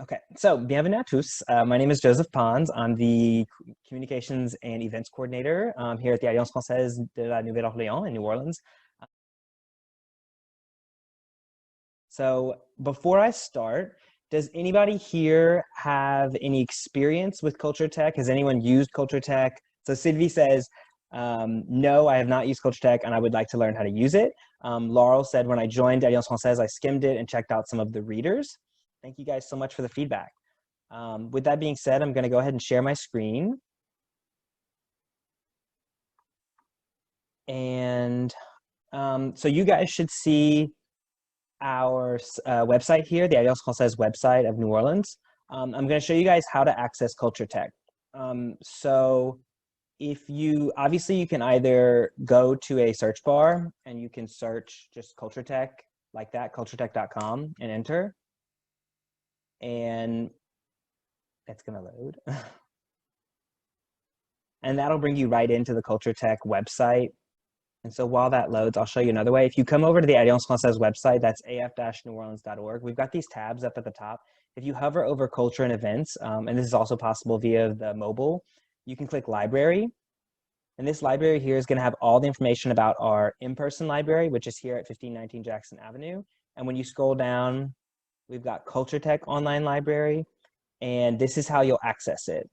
Okay, so bienvenue à tous. My name is Joseph Pons. I'm the Communications and Events Coordinator here at the Alliance Française de la Nouvelle-Orléans in New Orleans. So before I start, does anybody here have any experience with Culturethèque? Has anyone used Culturethèque? So Sylvie says, no, I have not used Culturethèque and I would like to learn how to use it. Laurel said, when I joined Alliance Française, I skimmed it and checked out some of the readers. Thank you guys so much for the feedback. With that being said, I'm going to go ahead and share my screen. And so you guys should see our website here, the Alliance Française website of New Orleans. I'm going to show you guys how to access Culturethèque. So if you, obviously you can either go to a search bar and you can search just Culturethèque like that, culturethèque.com, and enter. And it's going to load. And that'll bring you right into the Culturethèque website. And so while that loads, I'll show you another way. If you come over to the Alliance Française website, that's af-neworleans.org, we've got these tabs up at the top. If you hover over culture and events, and this is also possible via the mobile, you can click library. And this library here is going to have all the information about our in-person library, which is here at 1519 Jackson Avenue. And when you scroll down, we've got Culturethèque online library, and this is how you'll access it.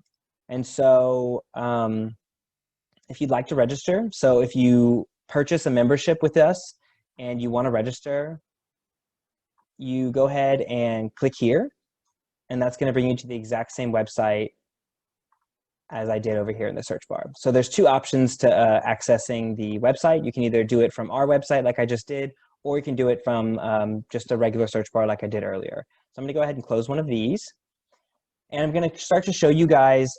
And so if you'd like to register, so if you purchase a membership with us and you want to register, you go ahead and click here, and that's going to bring you to the exact same website as I did over here in the search bar. So there's two options to accessing the website. You can either do it from our website like I just did, or you can do it from just a regular search bar like I did earlier. So I'm going to go ahead and close one of these. And I'm going to start to show you guys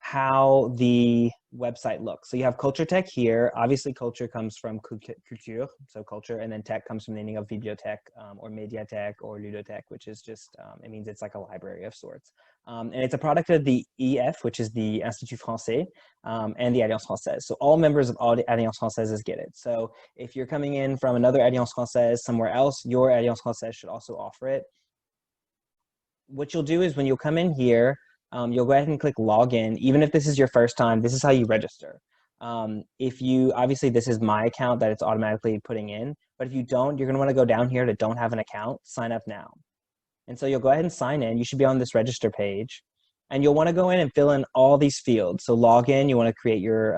how the website looks. So you have Culturethèque here. Obviously, culture comes from culture, so culture, and then tech comes from the meaning of bibliothèque or médiathèque or ludothèque, which is just, it means it's like a library of sorts. And it's a product of the EF, which is the Institut Français, and the Alliance Française. So all members of all the Alliance Françaises get it. So if you're coming in from another Alliance Française somewhere else, your Alliance Française should also offer it. What you'll do is when you'll come in here, you'll go ahead and click login. Even if this is your first time, this is how you register. If you, obviously this is my account that it's automatically putting in, but if you don't, you're gonna wanna go down here to don't have an account, sign up now. And so you'll go ahead and sign in. You should be on this register page. And you'll wanna go in and fill in all these fields. So login, you wanna create your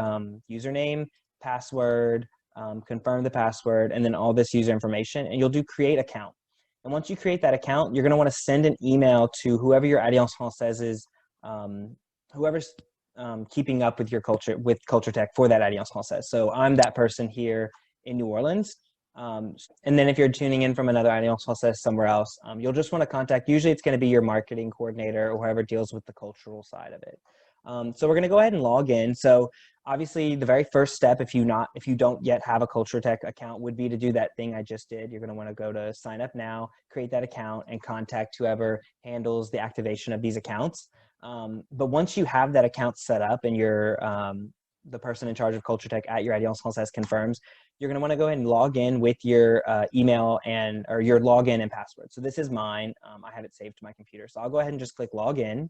username, password, confirm the password, and then all this user information, and you'll do create account. And once you create that account, you're going to want to send an email to whoever your Alliance Française is, whoever's keeping up with your culture, with Culturethèque for that Alliance Française. So I'm that person here in New Orleans. And then if you're tuning in from another Alliance Française somewhere else, you'll just want to contact, usually it's going to be your marketing coordinator or whoever deals with the cultural side of it. So we're going to go ahead and log in. So obviously the very first step, if you don't yet have a Culturethèque account, would be to do that thing I just did. You're going to want to go to sign up now, create that account, and contact whoever handles the activation of these accounts. But once you have that account set up and you're the person in charge of Culturethèque at your Alliance Française confirms, you're going to want to go ahead and log in with your email or your login and password. So this is mine. I have it saved to my computer. So I'll go ahead and just click login.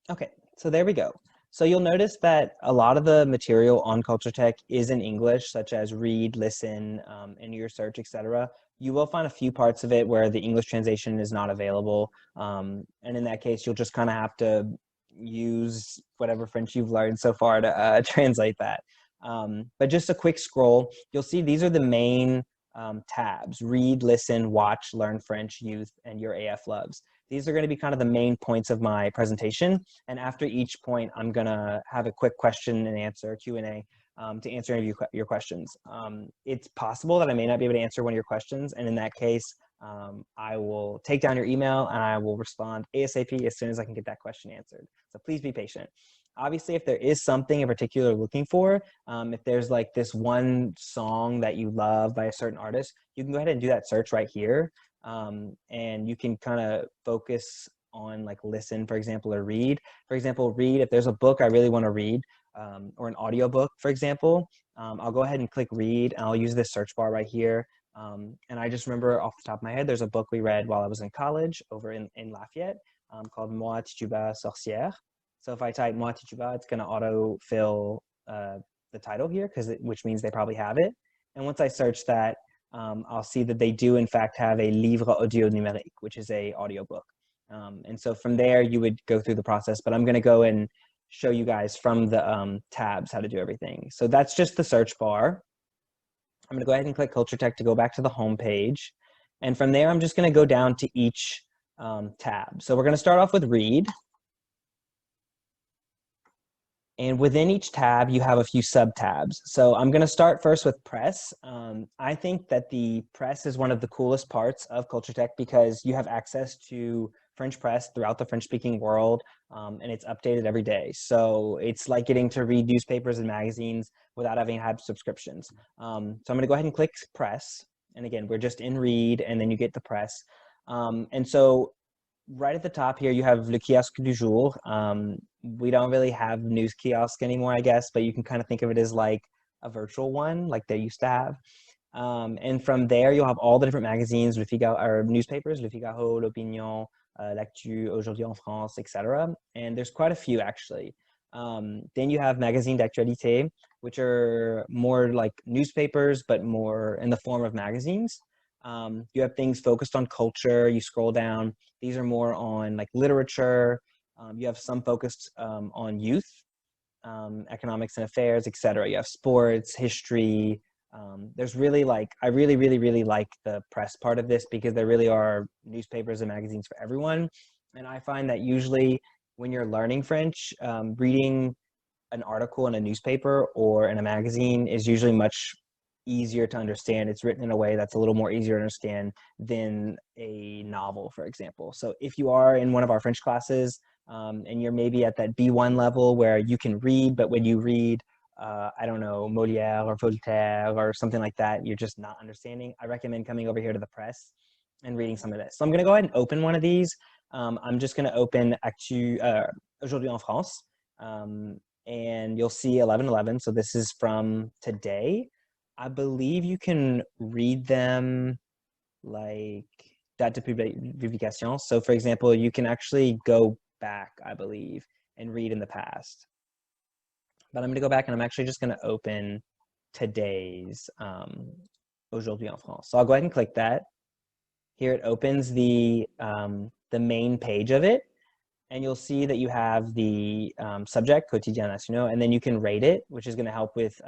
Okay, so there we go. So you'll notice that a lot of the material on Culturethèque is in English, such as read, listen, in your search, etc. You will find a few parts of it where the English translation is not available. And in that case, you'll just kind of have to use whatever French you've learned so far to translate that. But just a quick scroll, you'll see these are the main tabs: read, listen, watch, learn French, youth, and your AF loves. These are going to be kind of the main points of my presentation. And after each point, I'm going to have a quick question and answer, Q&A, to answer any of your questions. It's possible that I may not be able to answer one of your questions. And in that case, I will take down your email and I will respond ASAP as soon as I can get that question answered. So please be patient. Obviously, if there is something in particular you're looking for, if there's like this one song that you love by a certain artist, you can go ahead and do that search right here. And you can kind of focus on like listen, for example, or read. For example, read, if there's a book I really want to read, or an audiobook, for example, I'll go ahead and click read, and I'll use this search bar right here. And I just remember off the top of my head, there's a book we read while I was in college over in Lafayette. called Moi Tituba Sorcière. So if I type Moi Tituba, it's going to auto-fill the title here, which means they probably have it. And once I search that, I'll see that they do in fact have a livre audio numérique, which is a audiobook. And so from there, you would go through the process, but I'm going to go and show you guys from the tabs how to do everything. So that's just the search bar. I'm going to go ahead and click Culturethèque to go back to the home page. And from there, I'm just going to go down to each tab. So we're going to start off with read. And within each tab, you have a few sub-tabs. So I'm going to start first with press. I think that the press is one of the coolest parts of Culturethèque because you have access to French press throughout the French-speaking world, and it's updated every day. So it's like getting to read newspapers and magazines without having had subscriptions. So I'm going to go ahead and click press. And again, we're just in read, and then you get the press. And so right at the top here, you have Le Kiosque du Jour. We don't really have news kiosk anymore, I guess, but you can kind of think of it as like a virtual one, like they used to have. And from there, you'll have all the different magazines, Le Figaro, or newspapers, Le Figaro, L'Opinion, L'Actu, Aujourd'hui en France, etc. And there's quite a few, actually. Then you have Magazine d'Actualité, which are more like newspapers, but more in the form of magazines. You have things focused on culture. You scroll down. These are more on like literature. You have some focused on youth, economics and affairs, etc. You have sports, history. There's really like, I really like the press part of this because there really are newspapers and magazines for everyone. And I find that usually when you're learning French, reading an article in a newspaper or in a magazine is usually much easier to understand. It's written in a way that's a little more easier to understand than a novel, for example. So if you are in one of our French classes and you're maybe at that B1 level where you can read, but when you read, I don't know, Molière or Voltaire or something like that, you're just not understanding, I recommend coming over here to the press and reading some of this. So I'm going to go ahead and open one of these. I'm just going to open Aujourd'hui en France. And you'll see 11/11. So this is from today. I believe you can read them like date de publication. So for example, you can actually go back, I believe, and read in the past. But I'm going to go back and I'm actually just going to open today's Aujourd'hui en France. So I'll go ahead and click that. Here it opens the main page of it. And you'll see that you have the subject, Quotidien Nationaux, and then you can rate it, which is going to help with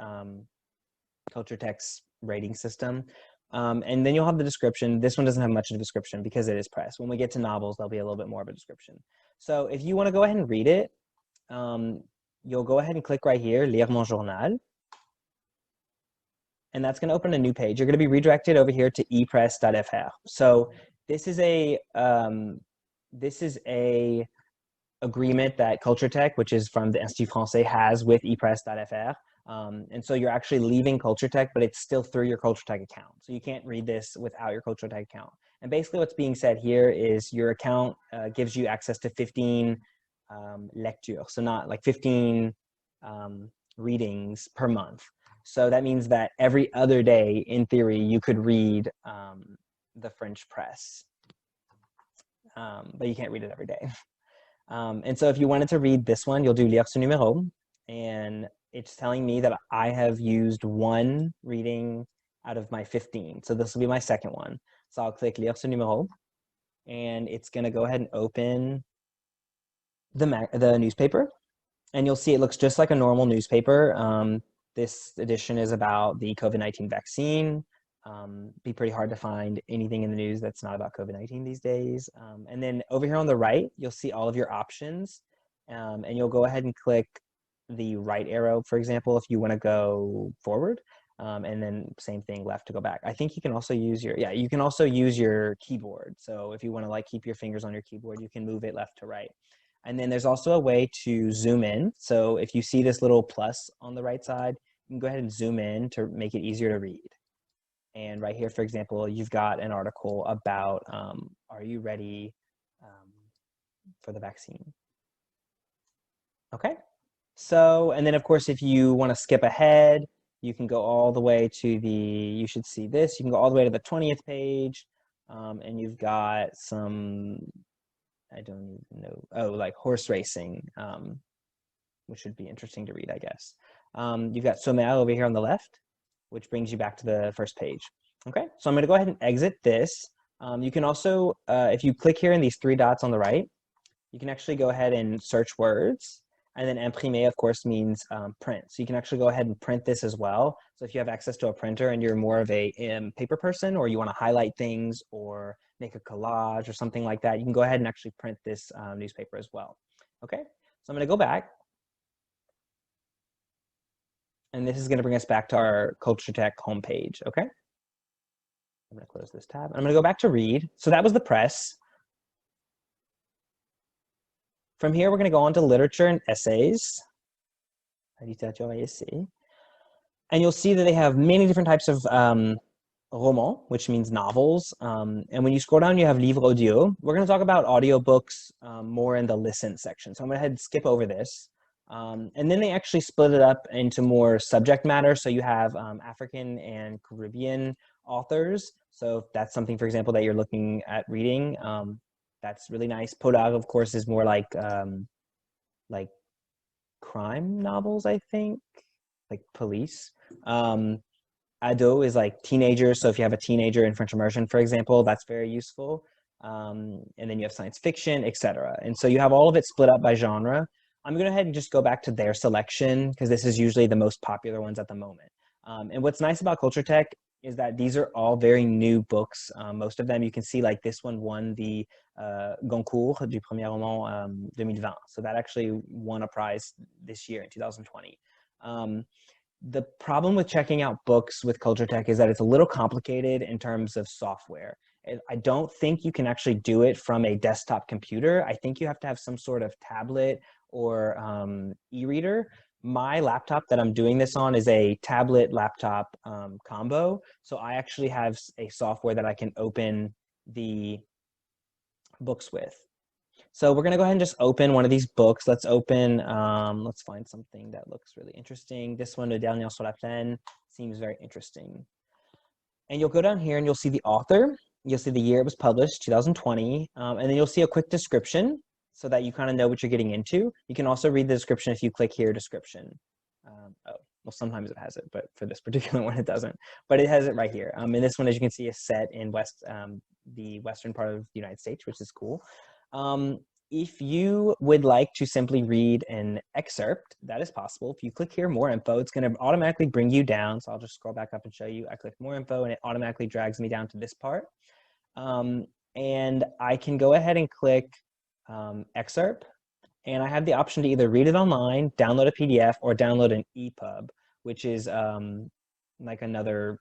Culturethèque's rating system. And then you'll have the description. This one doesn't have much of a description because it is press. When we get to novels, there'll be a little bit more of a description. So if you want to go ahead and read it, you'll go ahead and click right here, Lire mon journal. And that's going to open a new page. You're going to be redirected over here to epress.fr. So this is a agreement that Culturethèque, which is from the Institut Français, has with epress.fr. And so you're actually leaving Culturethèque, but it's still through your Culturethèque account. So you can't read this without your Culturethèque account. And basically what's being said here is your account gives you access to 15 lectures, so not like 15 readings per month. So that means that every other day, in theory, you could read the French press, but you can't read it every day. And so if you wanted to read this one, you'll do lire ce numéro, and it's telling me that I have used one reading out of my 15. So this will be my second one. So I'll click lire ce numéro, and it's going to go ahead and open the newspaper. And you'll see it looks just like a normal newspaper. This edition is about the COVID-19 vaccine. Be pretty hard to find anything in the news that's not about COVID-19 these days. And then over here on the right, you'll see all of your options. And you'll go ahead and click the right arrow, for example, if you want to go forward. And then same thing, left to go back. I think you can also use you can also use your keyboard. So if you want to like keep your fingers on your keyboard, you can move it left to right. And then there's also a way to zoom in. So if you see this little plus on the right side, you can go ahead and zoom in to make it easier to read. And right here, for example, you've got an article about, are you ready for the vaccine? Okay. So, and then of course, if you want to skip ahead, you can go all the way to you should see this, you can go all the way to the 20th page, and you've got some I don't even know. Oh, like horse racing, which should be interesting to read, I guess. You've got sommaire over here on the left, which brings you back to the first page. Okay, so I'm going to go ahead and exit this. You can also, if you click here in these three dots on the right, you can actually go ahead and search words. And then imprimer, of course, means print. So you can actually go ahead and print this as well. So if you have access to a printer and you're more of a paper person, or you want to highlight things or make a collage or something like that, you can go ahead and actually print this newspaper as well. Okay, so I'm going to go back. And this is going to bring us back to our Culturethèque homepage. Okay, I'm going to close this tab. I'm going to go back to read. So that was the press. From here, we're going to go on to literature and essays. And you'll see that they have many different types of romans, which means novels. And when you scroll down, you have livre audio. We're going to talk about audiobooks more in the listen section. So I'm going to go ahead and skip over this. And then they actually split it up into more subject matter. So you have African and Caribbean authors. So if that's something, for example, that you're looking at reading, that's really nice. Polar, of course, is more like crime novels, I think, like police. Ado is like teenagers. So if you have a teenager in French immersion, for example, that's very useful. And then you have science fiction, etc. And so you have all of it split up by genre. I'm going to go ahead and just go back to their selection because this is usually the most popular ones at the moment. And what's nice about Culturethèque is that these are all very new books. Most of them, you can see like this one won the Goncourt du Premier Roman 2020. So that actually won a prize this year in 2020. The problem with checking out books with Culturethèque is that it's a little complicated in terms of software. I don't think you can actually do it from a desktop computer. I think you have to have some sort of tablet or e-reader. My laptop that I'm doing this on is a tablet laptop combo. So I actually have a software that I can open the books with. So we're going to go ahead and just open one of these books. Let's open, let's find something that looks really interesting. This one, Le Dernier sur la Plaine, seems very interesting. And you'll go down here and you'll see the author. You'll see the year it was published, 2020. And then you'll see a quick description so that you kind of know what you're getting into. You can also read the description if you click here, description. Oh, well, sometimes it has it, but for this particular one, it doesn't. But it has it right here. And this one, as you can see, is set in the western part of the United States, which is cool. If you would like to simply read an excerpt, that is possible. If you click here, more info, it's going to automatically bring you down. So I'll just scroll back up and show you. I click more info and it automatically drags me down to this part. And I can go ahead and click excerpt. And I have the option to either read it online, download a PDF, or download an EPUB, which is like another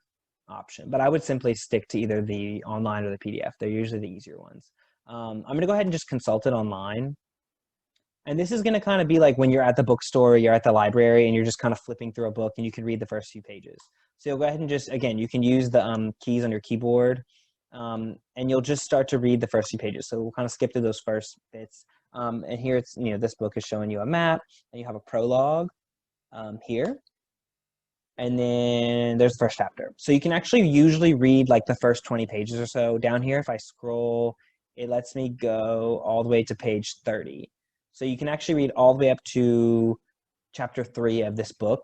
option. But I would simply stick to either the online or the PDF. They're usually the easier ones. I'm going to go ahead and just consult it online. And this is going to kind of be like when you're at the bookstore, you're at the library, and you're just kind of flipping through a book, and you can read the first few pages. So you'll go ahead and just, again, you can use the keys on your keyboard, and you'll just start to read the first few pages. So we'll kind of skip through those first bits. And here it's, this book is showing you a map, and you have a prologue here. And then there's the first chapter. So you can actually usually read like the first 20 pages or so. Down here, if I scroll, it lets me go all the way to page 30. So you can actually read all the way up to chapter 3 of this book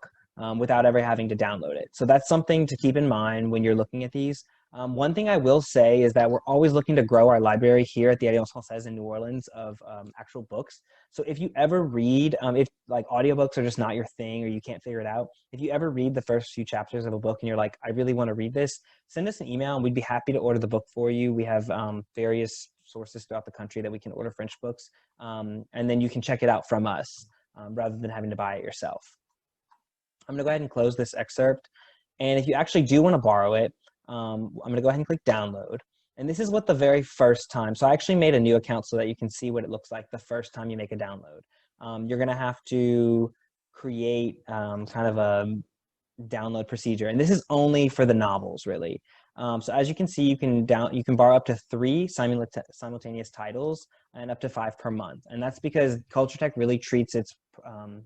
without ever having to download it. So that's something to keep in mind when you're looking at these. One thing I will say is that we're always looking to grow our library here at the Alliance Française in New Orleans of actual books. So if you ever read, if like audiobooks are just not your thing or you can't figure it out, if you ever read the first few chapters of a book and you're like, I really want to read this, send us an email and we'd be happy to order the book for you. We have various sources throughout the country that we can order French books. And then you can check it out from us rather than having to buy it yourself. I'm going to go ahead and close this excerpt. And if you actually do want to borrow it, I'm going to go ahead and click download. And this is what the very first time, so I actually made a new account so that you can see what it looks like the first time you make a download. You're going to have to create kind of a download procedure. And this is only for the novels, really. So as you can see, you can borrow up to 3 simultaneous titles and up to 5 per month. And that's because Culturethèque really treats its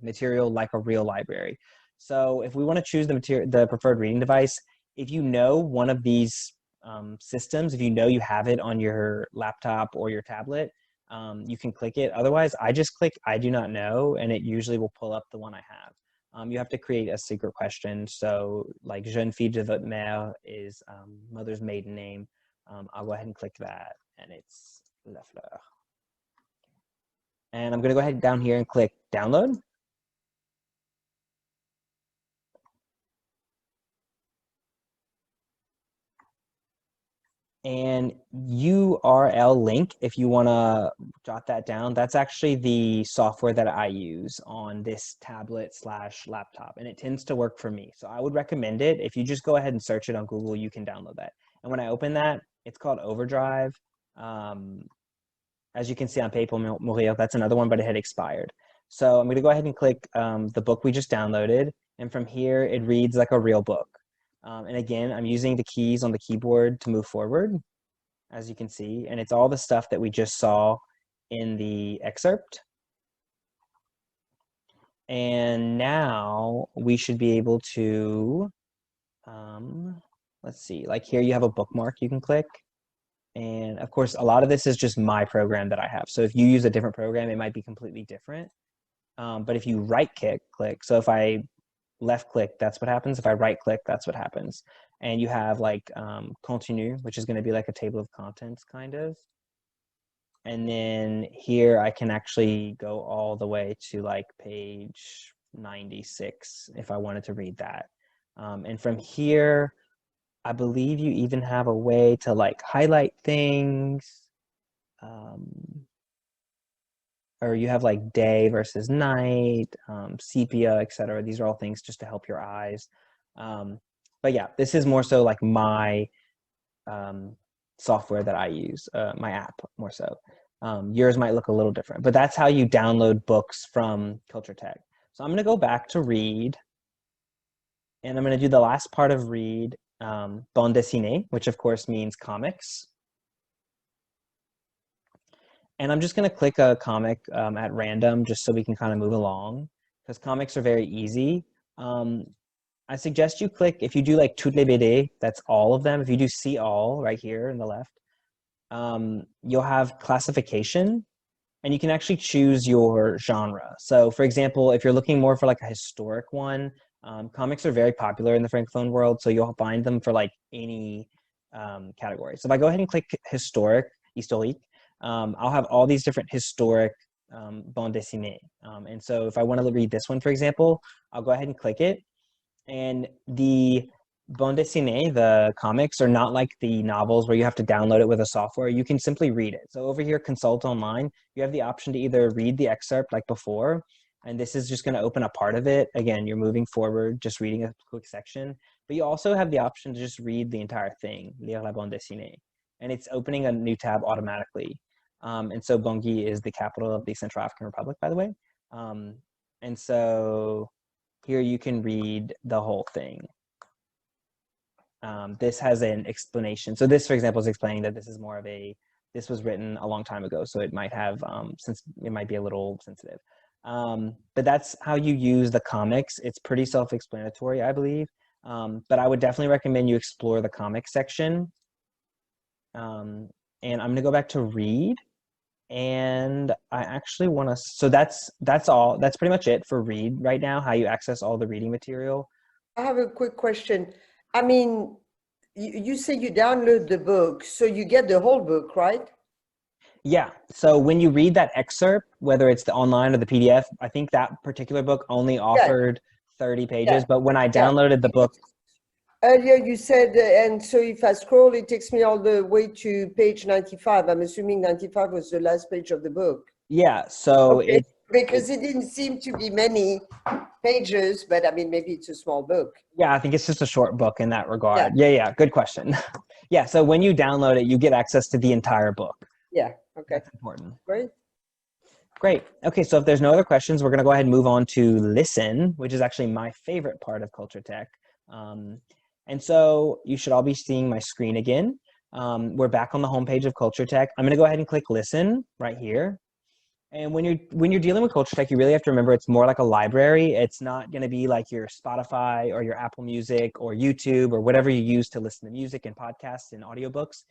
material like a real library. So if we want to choose the preferred reading device, if you know one of these systems, if you know you have it on your laptop or your tablet, you can click it. Otherwise, I just click I do not know, and it usually will pull up the one I have. You have to create a secret question. So like jeune fille de votre mère is mother's maiden name. I'll go ahead and click that, and it's La Fleur. And I'm going to go ahead down here and click download. And URL link, if you want to jot that down, that's actually the software that I use on this tablet / laptop, and it tends to work for me. So I would recommend it. If you just go ahead and search it on Google, you can download that. And when I open that, it's called Overdrive. As you can see on Pay pour Mourir, that's another one, but it had expired. So I'm going to go ahead and click the book we just downloaded. And from here, it reads like a real book. And again, I'm using the keys on the keyboard to move forward, as you can see. And it's all the stuff that we just saw in the excerpt. And now we should be able to, let's see, like here you have a bookmark you can click. And of course, a lot of this is just my program that I have. So if you use a different program, it might be completely different. But if you right click, so if I left click, that's what happens. If I right click, that's what happens. And you have like continue, which is going to be like a table of contents kind of. And then here I can actually go all the way to like page 96 if I wanted to read that. And from here, I believe you even have a way to like highlight things. Or you have like day versus night, sepia, etc. These are all things just to help your eyes. But yeah, this is more so like my software that I use, my app more so. Yours might look a little different, but that's how you download books from Culturethèque. So I'm going to go back to read, and I'm going to do the last part of read, bande dessinée, which of course means comics. And I'm just going to click a comic at random just so we can kind of move along, because comics are very easy. I suggest you click, if you do like toutes les BD, that's all of them. If you do see all right here in the left, you'll have classification, and you can actually choose your genre. So for example, if you're looking more for like a historic one, comics are very popular in the Francophone world, so you'll find them for like any category. So if I go ahead and click historique, I'll have all these different historic bande dessinée. And so if I want to read this one, for example, I'll go ahead and click it. And the bande dessinée, the comics, are not like the novels where you have to download it with a software. You can simply read it. So over here, consult online, you have the option to either read the excerpt like before, and this is just going to open a part of it. Again, you're moving forward, just reading a quick section. But you also have the option to just read the entire thing, lire la bande dessinée. And it's opening a new tab automatically. And so Bangui is the capital of the Central African Republic, by the way. And so here you can read the whole thing. This has an explanation. So this, for example, is explaining that this is more of this was written a long time ago, so it might have, since it might be a little sensitive. But that's how you use the comics. It's pretty self-explanatory, I believe. But I would definitely recommend you explore the comics section. And I'm going to go back to read. And I actually want to, so that's all. That's pretty much it for read right now, how you access all the reading material. I have a quick question. I mean, you say you download the book, so you get the whole book, right? Yeah. So when you read that excerpt, whether it's the online or the PDF, I think that particular book only offered 30 pages. But when I downloaded the book, earlier you said, and so if I scroll, it takes me all the way to page 95. I'm assuming 95 was the last page of the book. Yeah. So because it didn't seem to be many pages, but I mean, maybe it's a small book. Yeah, I think it's just a short book in that regard. Yeah. Good question. Yeah. So when you download it, you get access to the entire book. Yeah. Okay. That's important. Great. Okay, so if there's no other questions, we're going to go ahead and move on to listen, which is actually my favorite part of Culturethèque. And so you should all be seeing my screen again. We're back on the homepage of Culturethèque. I'm going to go ahead and click listen right here. And when you're dealing with Culturethèque, you really have to remember it's more like a library. It's not going to be like your Spotify or your Apple Music or YouTube or whatever you use to listen to music and podcasts and audiobooks.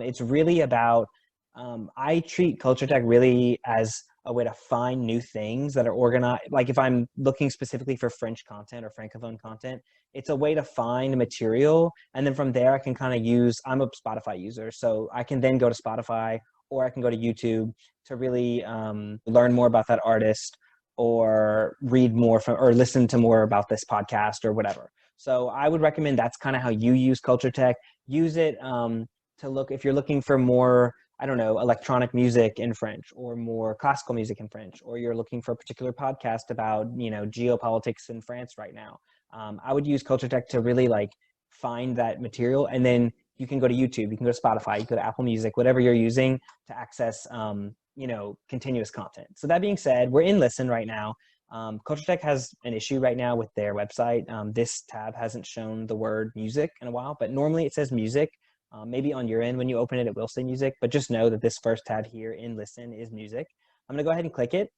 It's really about I treat Culturethèque really as a way to find new things that are organized. Like if I'm looking specifically for French content or Francophone content, it's a way to find material. And then from there, I can kind of I'm a Spotify user. So I can then go to Spotify or I can go to YouTube to really learn more about that artist or read more from or listen to more about this podcast or whatever. So I would recommend that's kind of how you use Culturethèque. Use it to look if you're looking for more, I don't know, electronic music in French or more classical music in French, or you're looking for a particular podcast about, geopolitics in France right now. I would use Culturethèque to really like find that material. And then you can go to YouTube, you can go to Spotify, you can go to Apple Music, whatever you're using to access, continuous content. So that being said, we're in Listen right now. Culturethèque has an issue right now with their website. This tab hasn't shown the word music in a while, but normally it says music. Maybe on your end, when you open it, it will say music, but just know that this first tab here in Listen is music. I'm gonna go ahead and click it,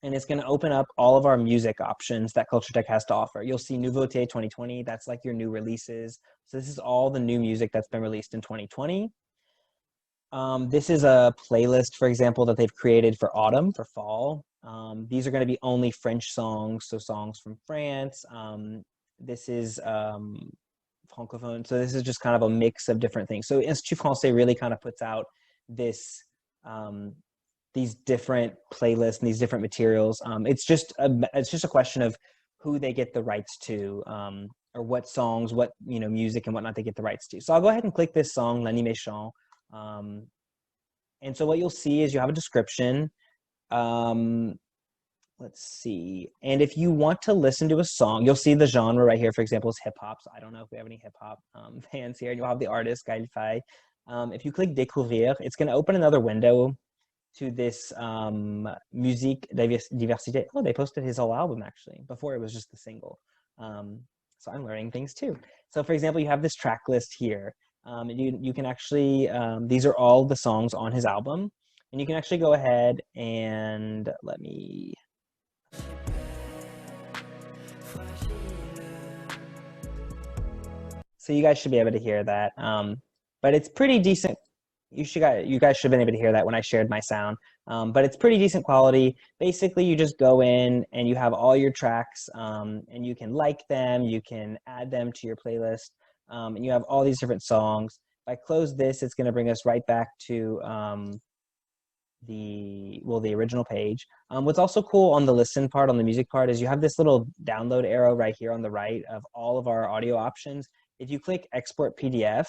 and it's gonna open up all of our music options that Culturethèque has to offer. You'll see Nouveauté 2020, that's like your new releases. So this is all the new music that's been released in 2020. This is a playlist, for example, that they've created for autumn, for fall. These are gonna be only French songs, so songs from France. This is francophone. So this is just kind of a mix of different things. So Institut Français really kind of puts out this these different playlists and these different materials. It's just a question of who they get the rights to, or what songs, what music and whatnot they get the rights to. So I'll go ahead and click this song, L'Année Méchant. And so what you'll see is you have a description. Let's see. And if you want to listen to a song, you'll see the genre right here, for example, is hip hop. So I don't know if we have any hip hop fans here. You'll have the artist, Gaël Faye. If you click Découvrir, it's going to open another window to this Musique Diversité. Oh, they posted his whole album, actually. Before it was just the single. So I'm learning things too. So for example, you have this track list here. You can actually, these are all the songs on his album. And you can actually go ahead and let me... So you guys should be able to hear that. But it's pretty decent. You guys should have been able to hear that when I shared my sound. But it's pretty decent quality. Basically, you just go in and you have all your tracks, and you can like them, you can add them to your playlist, and you have all these different songs. If I close this, it's going to bring us right back to the original page. What's also cool on the listen part, on the music part, is you have this little download arrow right here on the right of all of our audio options. If you click export PDF,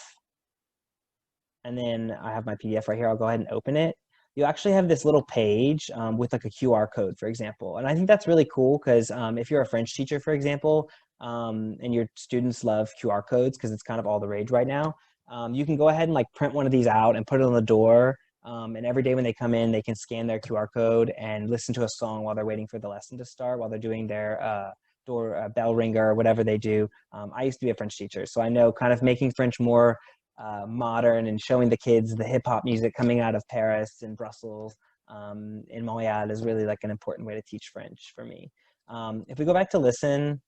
and then I have my PDF right here, I'll go ahead and open it. You actually have this little page with like a QR code, for example. And I think that's really cool because if you're a French teacher, for example, and your students love QR codes because it's kind of all the rage right now, you can go ahead and like print one of these out and put it on the door. And every day when they come in, they can scan their QR code and listen to a song while they're waiting for the lesson to start, while they're doing their door bell ringer or whatever they do. I used to be a French teacher, so I know kind of making French more modern and showing the kids the hip hop music coming out of Paris and Brussels in Montreal is really like an important way to teach French for me. If we go back to listen,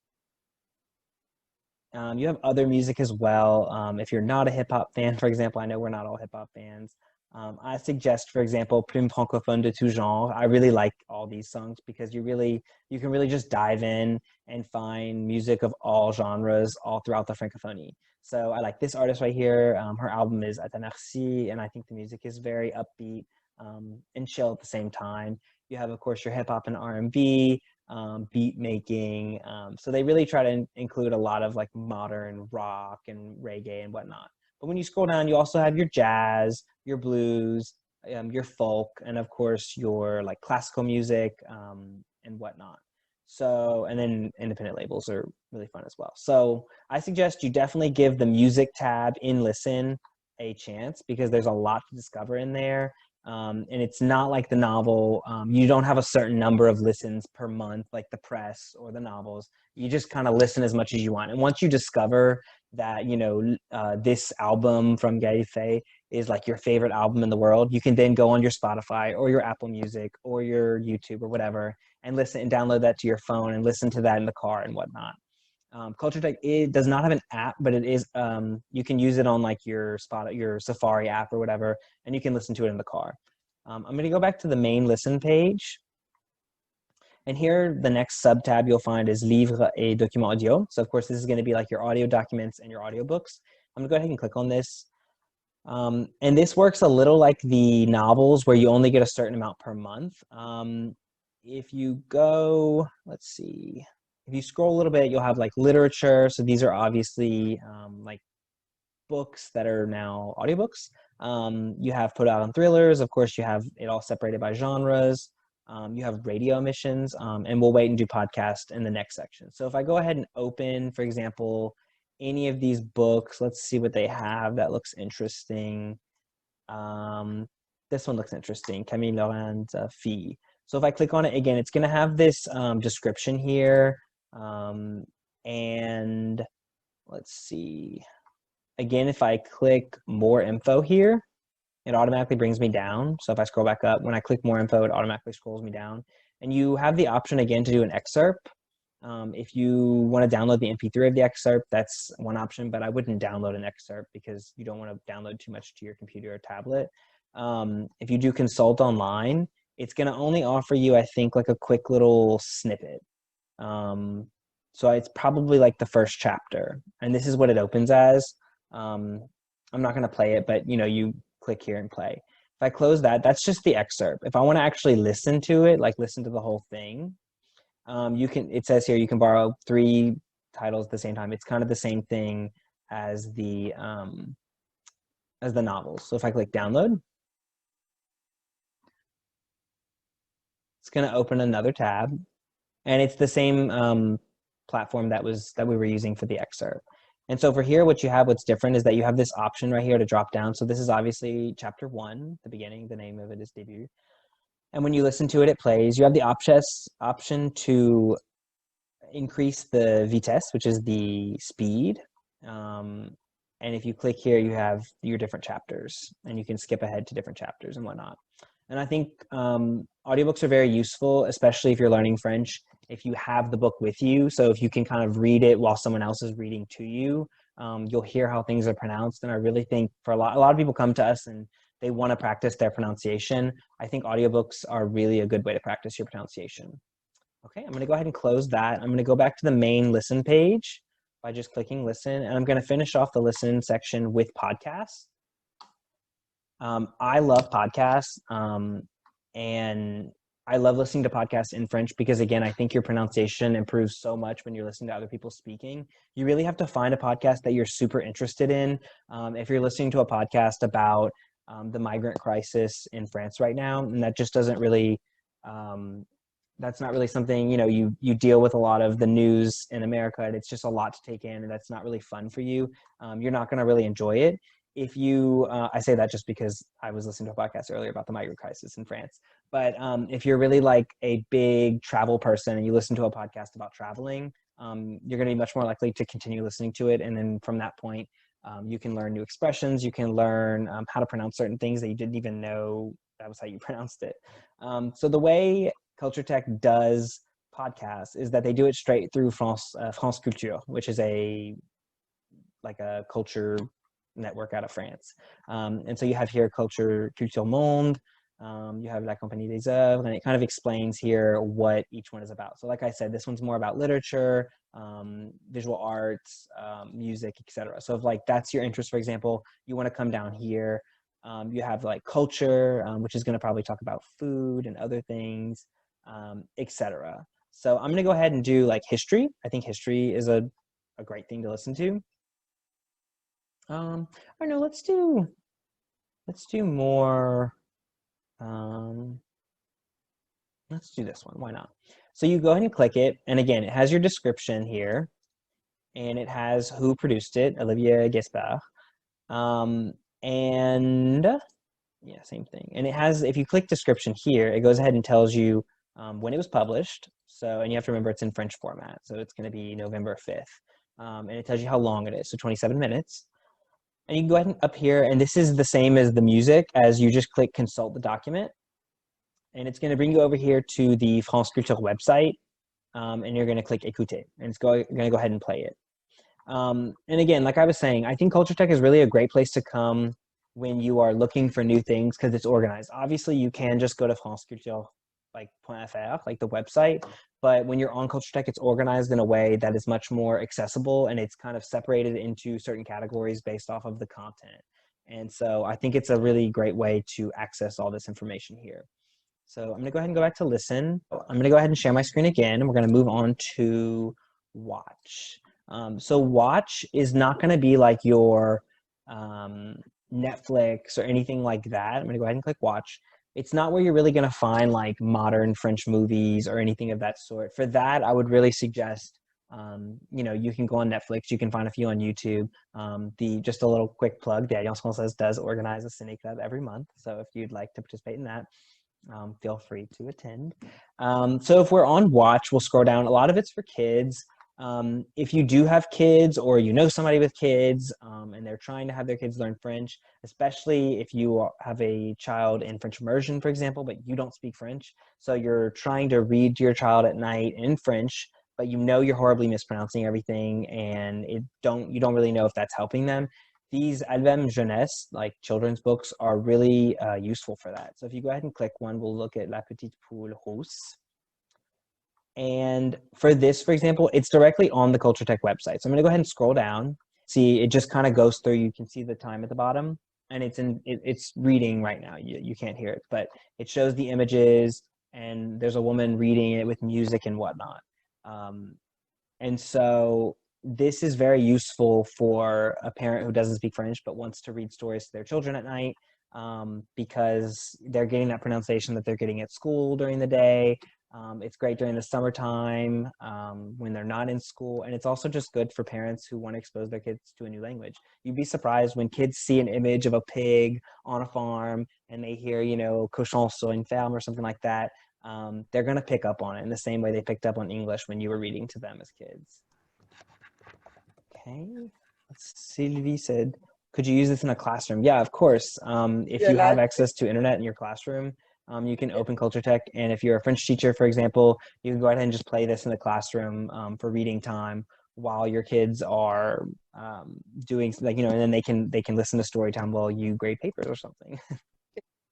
you have other music as well. If you're not a hip hop fan, for example, I know we're not all hip hop fans. I suggest, for example, Plume Francophone de tout genre. I really like all these songs because you can really just dive in and find music of all genres all throughout the Francophonie. So I like this artist right here. Her album is À ta merci, and I think the music is very upbeat and chill at the same time. You have, of course, your hip hop and R&B, beat making. So they really try to include a lot of like modern rock and reggae and whatnot. But when you scroll down, you also have your jazz, your blues, your folk, and of course your like classical music and whatnot. So, and then independent labels are really fun as well. So I suggest you definitely give the music tab in Listen a chance because there's a lot to discover in there. And it's not like the novel. You don't have a certain number of listens per month like the press or the novels. You just kind of listen as much as you want. And once you discover that, this album from Gaël Faye is like your favorite album in the world, you can then go on your Spotify or your Apple Music or your YouTube or whatever and listen and download that to your phone and listen to that in the car and whatnot. Culturethèque, it does not have an app, but it is, you can use it on like your Safari app or whatever, and you can listen to it in the car. I'm going to go back to the main listen page. And here, the next sub tab you'll find is Livres et Documents Audio. So of course, this is going to be like your audio documents and your audiobooks. I'm going to go ahead and click on this. And this works a little like the novels where you only get a certain amount per month. If you go, let's see, if you scroll a little bit, you'll have like literature. So these are obviously like books that are now audiobooks. You have put out on thrillers. Of course, you have it all separated by genres. You have radio emissions, and we'll wait and do podcast in the next section. So if I go ahead and open, for example, any of these books, let's see what they have that looks interesting. This one looks interesting, Camille Laurent's Fille. So if I click on it again, it's going to have this description here. And let's see. Again, if I click more info here, it automatically brings me down. So if I scroll back up, when I click more info, it automatically scrolls me down. And you have the option again to do an excerpt. If you want to download the MP3 of the excerpt, that's one option, but I wouldn't download an excerpt because you don't want to download too much to your computer or tablet. If you do consult online, it's going to only offer you, I think, like a quick little snippet. So it's probably like the first chapter, and this is what it opens as. I'm not going to play it, but you click here and play. If I close that, that's just the excerpt. If I want to actually listen to it, like listen to the whole thing, it says here you can borrow 3 titles at the same time. It's kind of the same thing as the novels. So if I click download, it's going to open another tab, and it's the same platform that we were using for the excerpt. And so for here, what's different is that you have this option right here to drop down. So this is obviously chapter 1, the beginning. The name of it is debut. And when you listen to it, it plays. You have the option to increase the vitesse, which is the speed. And if you click here, you have your different chapters, and you can skip ahead to different chapters and whatnot. And I think audiobooks are very useful, especially if you're learning French, if you have the book with you. So if you can kind of read it while someone else is reading to you, you'll hear how things are pronounced. And I really think for a lot of people come to us and they want to practice their pronunciation. I think audiobooks are really a good way to practice your pronunciation. Okay, I'm going to go ahead and close that. I'm going to go back to the main listen page by just clicking listen, and I'm going to finish off the listen section with podcasts. I love podcasts, and I love listening to podcasts in French because, again, I think your pronunciation improves so much when you're listening to other people speaking. You really have to find a podcast that you're super interested in. If you're listening to a podcast about the migrant crisis in France right now, and that just doesn't really, that's not really something, you deal with a lot of the news in America, and it's just a lot to take in, and that's not really fun for you. You're not going to really enjoy it. If you, I say that just because I was listening to a podcast earlier about the migrant crisis in France. But if you're really like a big travel person and you listen to a podcast about traveling, you're going to be much more likely to continue listening to it. And then from that point, you can learn new expressions. You can learn how to pronounce certain things that you didn't even know that was how you pronounced it. So the way Culturethèque does podcasts is that they do it straight through France Culture, which is a culture network out of France. And so you have here Culture Monde, you have La Compagnie des Œuvres, and it kind of explains here what each one is about. So like I said, this one's more about literature, visual arts, music, etc. So if like that's your interest, for example, you want to come down here, you have like culture, which is going to probably talk about food and other things, etc. So I'm going to go ahead and do like history. I think history is a great thing to listen to. Or no, let's do more, let's do this one, why not? So you go ahead and click it, and again, it has your description here, and it has who produced it, Olivier Gaspard, and yeah, same thing. And it has, if you click description here, it goes ahead and tells you when it was published, so, and you have to remember it's in French format, so it's going to be November 5th, and it tells you how long it is, so 27 minutes. And you can go ahead and up here, and this is the same as the music, as you just click consult the document. And it's going to bring you over here to the France Culture website. and you're going to click écouter, and it's going to go ahead and play it. And again, like I was saying, I think Culturethèque is really a great place to come when you are looking for new things because it's organized. Obviously, you can just go to France Culture, like .fr, like the website, but when you're on Culturethèque, it's organized in a way that is much more accessible, and it's kind of separated into certain categories based off of the content. And so I think it's a really great way to access all this information here. So I'm going to go ahead and go back to listen. I'm going to go ahead and share my screen again, and we're going to move on to watch. So watch is not going to be like your Netflix or anything like that. I'm going to go ahead and click watch. It's not where you're really going to find like modern French movies or anything of that sort. For that, I would really suggest, you can go on Netflix. You can find a few on YouTube. Just a little quick plug, the Alliance Française does organize a Ciné Club every month. So if you'd like to participate in that, feel free to attend. So if we're on watch, we'll scroll down. A lot of it's for kids. If you do have kids or you know somebody with kids and they're trying to have their kids learn French, especially if you have a child in French immersion, for example, but you don't speak French, so you're trying to read to your child at night in French, but you know you're horribly mispronouncing everything and you don't really know if that's helping them. These albums jeunesse, like children's books, are really useful for that. So if you go ahead and click one, we'll look at La Petite Poule Rousse. And for this, for example, it's directly on the Culturethèque website. So I'm going to go ahead and scroll down. See, it just kind of goes through. You can see the time at the bottom, and it's reading right now. You can't hear it, but it shows the images, and there's a woman reading it with music and whatnot. And so this is very useful for a parent who doesn't speak French but wants to read stories to their children at night, because they're getting that pronunciation that they're getting at school during the day. It's great during the summertime when they're not in school. And it's also just good for parents who want to expose their kids to a new language. You'd be surprised when kids see an image of a pig on a farm and they hear, cochon sur une ferme or something like that. They're going to pick up on it in the same way they picked up on English when you were reading to them as kids. Okay. Sylvie said, could you use this in a classroom? Yeah, of course. If you have access to internet in your classroom, you can open Culturethèque. And if you're a French teacher, for example, you can go ahead and just play this in the classroom for reading time while your kids are doing, and then they can listen to story time while you grade papers or something.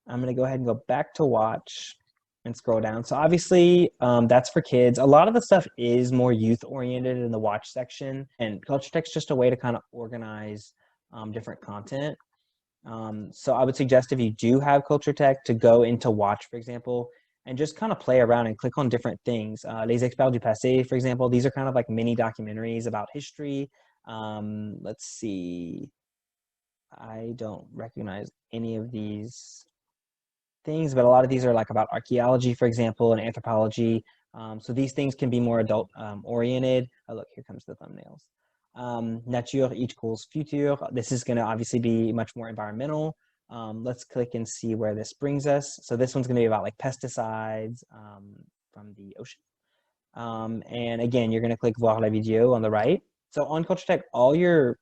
I'm going to go ahead and go back to watch and scroll down. So obviously that's for kids. A lot of the stuff is more youth oriented in the watch section, and Culturethèque is just a way to kind of organize different content. So I would suggest if you do have Culturethèque to go into watch, for example, and just kind of play around and click on different things. Les Experts du Passé, for example, these are kind of like mini documentaries about history. Let's see. I don't recognize any of these things, but a lot of these are like about archaeology, for example, and anthropology. So these things can be more adult oriented. Oh, look, here comes the thumbnails. Nature equals future. This is going to obviously be much more environmental. Let's click and see where this brings us. So this one's going to be about like pesticides from the ocean. And again, you're going to click voir la vidéo on the right. So on Culturethèque, all your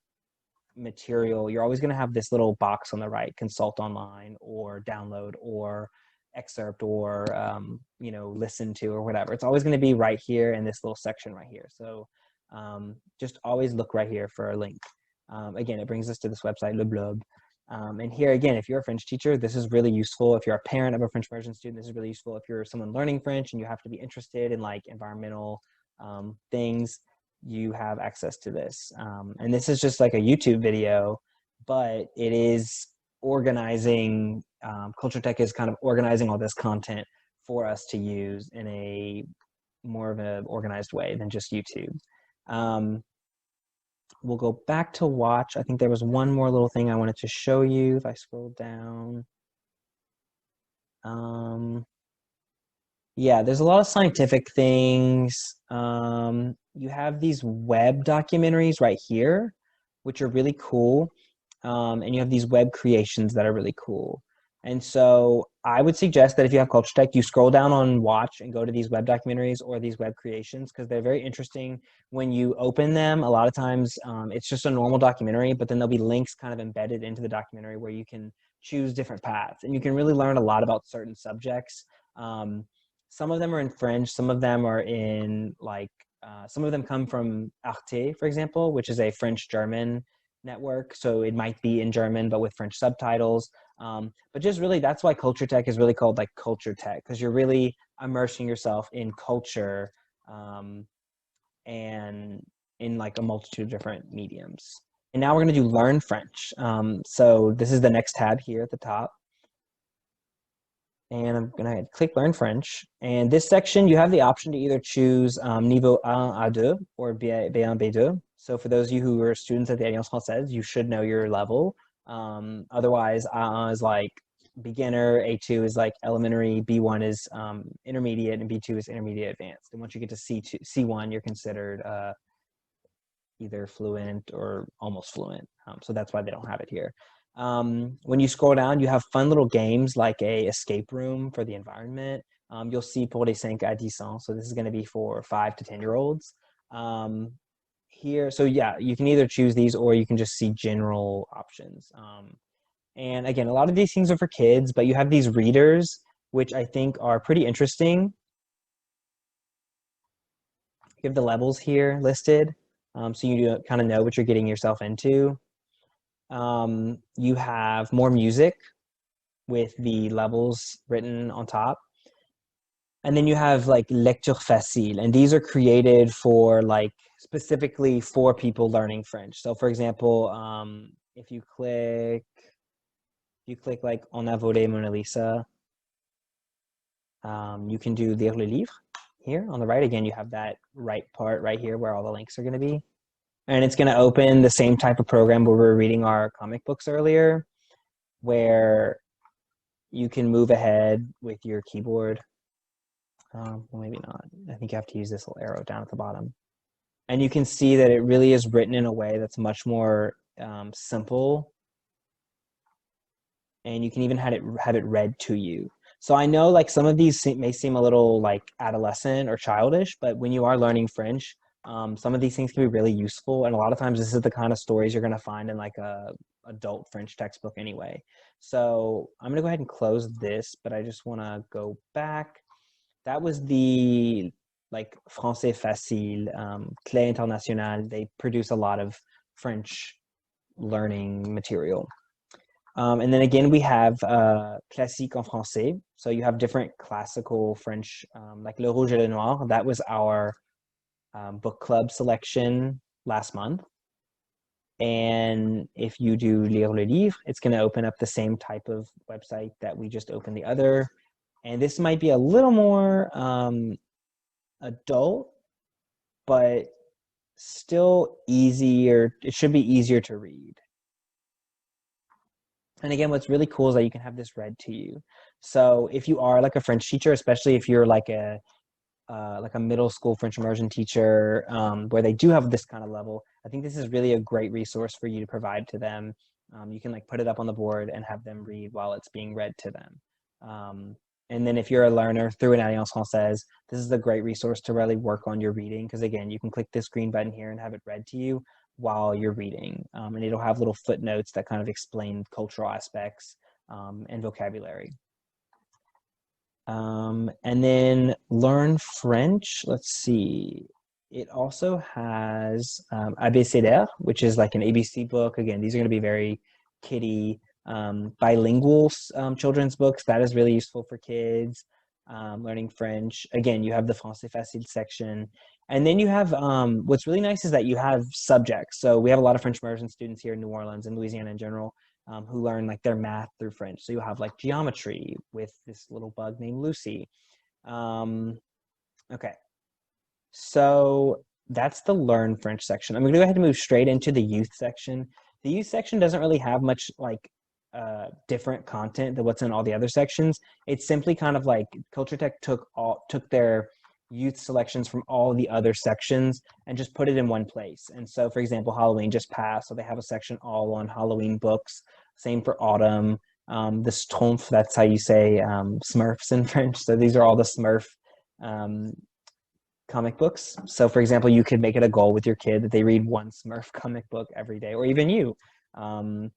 material, you're always going to have this little box on the right, consult online or download or excerpt or listen to or whatever. It's always going to be right here in this little section right here. So just always look right here for a link. Again, it brings us to this website, Le Blog. And here again, if you're a French teacher, this is really useful. If you're a parent of a French immersion student, this is really useful. If you're someone learning French and you have to be interested in like environmental things, you have access to this. And this is just like a YouTube video, but it is organizing, Culturethèque is kind of organizing all this content for us to use in a more of an organized way than just YouTube. We'll go back to watch. I think there was one more little thing I wanted to show you if I scroll down. Yeah, there's a lot of scientific things. You have these web documentaries right here, which are really cool. And you have these web creations that are really cool. And so I would suggest that if you have Culturethèque, you scroll down on watch and go to these web documentaries or these web creations, because they're very interesting. When you open them, a lot of times it's just a normal documentary, but then there'll be links kind of embedded into the documentary where you can choose different paths. And you can really learn a lot about certain subjects. Some of them are in French, some of them are in like, some of them come from Arte, for example, which is a French-German network. So it might be in German, but with French subtitles. But just really, that's why Culturethèque is really called like Culturethèque, because you're really immersing yourself in culture and in like a multitude of different mediums. And now we're going to do Learn French. So this is the next tab here at the top. And I'm going to click Learn French. And this section, you have the option to either choose Niveau 1 à 2 or B1, B2. So for those of you who are students at the Alliance Française, you should know your level. Otherwise, A1 is like beginner, A2 is like elementary, B1 is intermediate, and B2 is intermediate advanced. And once you get to C1, you're considered either fluent or almost fluent. So that's why they don't have it here. When you scroll down, you have fun little games like a escape room for the environment. You'll see pour les 5 à 10 ans. So this is going to be for 5 to 10-year-olds. Here, so yeah, you can either choose these or you can just see general options. And again, a lot of these things are for kids, but you have these readers, which I think are pretty interesting. You have the levels here listed, so you kind of know what you're getting yourself into. You have more music with the levels written on top. And then you have like lecture facile, and these are created for like specifically for people learning French. So for example, if you click like On a volé Mona Lisa, you can do lire le livre here on the right. Again, you have that right part right here where all the links are going to be. And it's going to open the same type of program where we were reading our comic books earlier, where you can move ahead with your keyboard. Well, maybe not. I think you have to use this little arrow down at the bottom. And you can see that it really is written in a way that's much more simple. And you can even have it read to you. So I know like some of these may seem a little like adolescent or childish, but when you are learning French, some of these things can be really useful. And a lot of times this is the kind of stories you're going to find in like a adult French textbook anyway. So I'm going to go ahead and close this, but I just want to go back. That was the like Français Facile, Clé Internationale. They produce a lot of French learning material. And then again, we have Classique en Français. So you have different classical French, like Le Rouge et le Noir. That was our book club selection last month. And if you do Lire le livre, it's going to open up the same type of website that we just opened the other. And this might be a little more adult, but still easier. It should be easier to read. And again, what's really cool is that you can have this read to you. So if you are like a French teacher, especially if you're like a middle school French immersion teacher, where they do have this kind of level, I think this is really a great resource for you to provide to them. You can like put it up on the board and have them read while it's being read to them. And then if you're a learner through an Alliance Française, this is a great resource to really work on your reading, because again, you can click this green button here and have it read to you while you're reading. And it'll have little footnotes that kind of explain cultural aspects and vocabulary. And then Learn French, let's see. It also has ABCDR, which is like an ABC book. Again, these are going to be very kiddie, bilingual children's books. That is really useful for kids learning French. Again, you have the Français Facile section. And then you have, what's really nice is that you have subjects. So we have a lot of French immersion students here in New Orleans and Louisiana in general who learn like their math through French. So you have like geometry with this little bug named Lucy. Okay. So that's the Learn French section. I'm going to go ahead and move straight into the youth section. The youth section doesn't really have much like different content than what's in all the other sections. It's simply kind of like Culturethèque took their youth selections from all the other sections and just put it in one place. And so, for example, Halloween just passed, so they have a section all on Halloween books. Same for autumn. The Schtroumpf, that's how you say Smurfs in French. So these are all the Smurf comic books. So for example, you could make it a goal with your kid that they read one Smurf comic book every day, or even you. And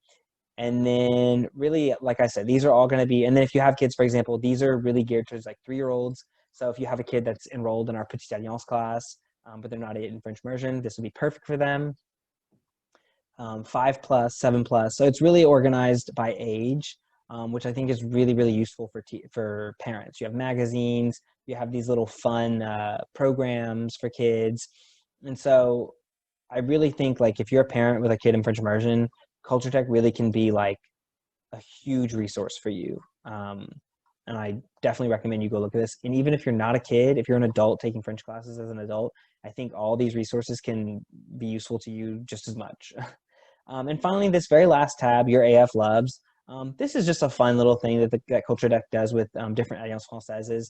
then really, like I said, these are all going to be, and then if you have kids, for example, these are really geared towards like 3-year-olds. So if you have a kid that's enrolled in our Petite Alliance class, but they're not in French immersion, this would be perfect for them. 5 plus, 7 plus. So it's really organized by age, which I think is really, really useful for parents. You have magazines, you have these little fun programs for kids. And so I really think like if you're a parent with a kid in French immersion, Culturethèque really can be like a huge resource for you. And I definitely recommend you go look at this. And even if you're not a kid, if you're an adult taking French classes as an adult, I think all these resources can be useful to you just as much. And finally, this very last tab, your AF loves. This is just a fun little thing that Culturethèque does with different Alliances Françaises.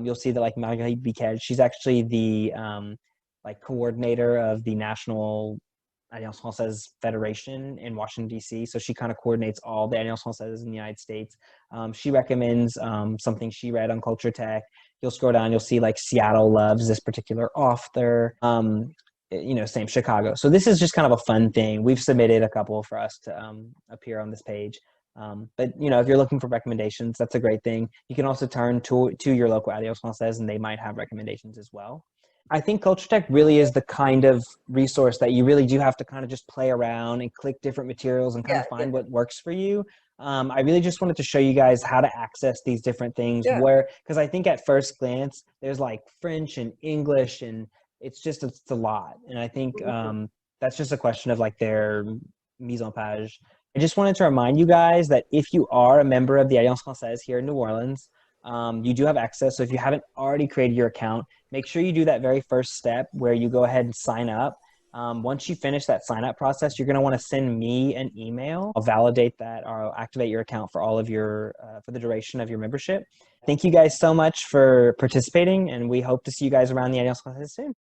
You'll see that like Marguerite Biquet, she's actually the like coordinator of the National Alliance Française Federation in Washington, D.C. So she kind of coordinates all the Alliance Françaises in the United States. She recommends something she read on Culturethèque. You'll scroll down, you'll see like Seattle loves this particular author. Same Chicago. So this is just kind of a fun thing. We've submitted a couple for us to appear on this page. But if you're looking for recommendations, that's a great thing. You can also turn to your local Alliance Française and they might have recommendations as well. I think Culturethèque really is the kind of resource that you really do have to kind of just play around and click different materials and kind of find what works for you. I really just wanted to show you guys how to access these different things because I think at first glance, there's like French and English and it's a lot. And I think that's just a question of like their mise en page. I just wanted to remind you guys that if you are a member of the Alliance Française here in New Orleans, you do have access. So if you haven't already created your account, make sure you do that very first step where you go ahead and sign up. Once you finish that sign up process, you're going to want to send me an email. I'll validate that or I'll activate your account for all of your, for the duration of your membership. Thank you guys so much for participating and we hope to see you guys around the Alliance Française soon.